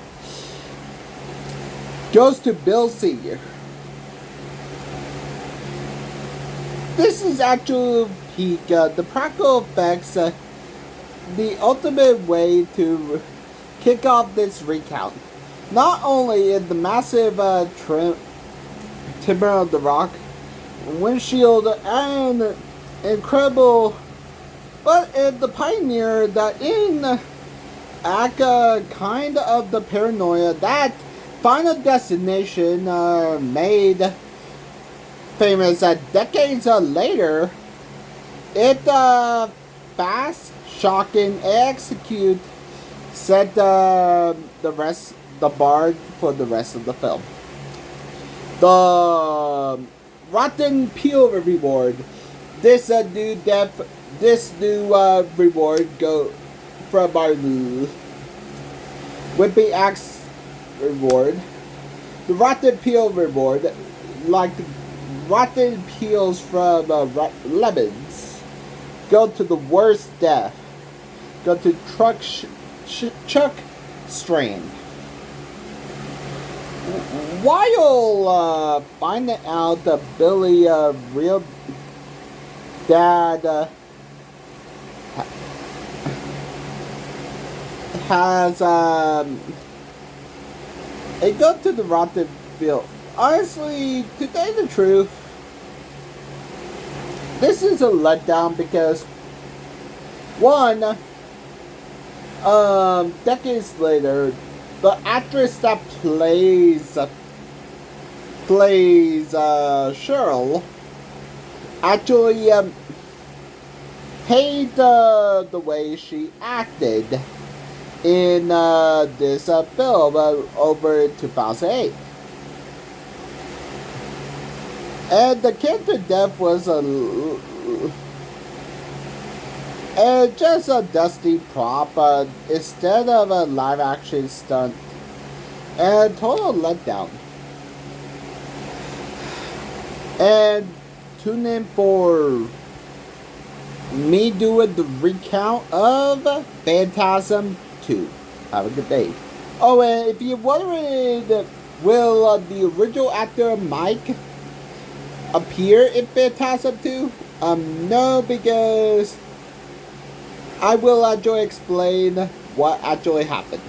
goes to Bill Sr. This is actual peak, the practical effects, the ultimate way to kick off this recount. Not only in the massive timber of the rock, windshield, and incredible, but in the pioneer that in act kind of the paranoia that Final Destination made famous decades later. It fast, shocking, execute set the bar for the rest of the film. The Rotten Peel reward. This new reward go from our Whippy Axe reward. The Rotten Peel reward, like the rotten peels from lemons, go to the worst death. Go to Chuck Strand. While finding out that Billy real dad has it go to the rotten field. Honestly, to tell you the truth, this is a letdown because one, decades later, the actress that plays Cheryl actually hate the way she acted in this film over 2008. And the character death was just a dusty prop instead of a live action stunt. And total letdown. And tune in for me doing the recount of Phantasm 2. Have a good day. Oh, and if you're wondering, will the original actor Mike appear in Phantasm 2? No, because I will actually explain what actually happened.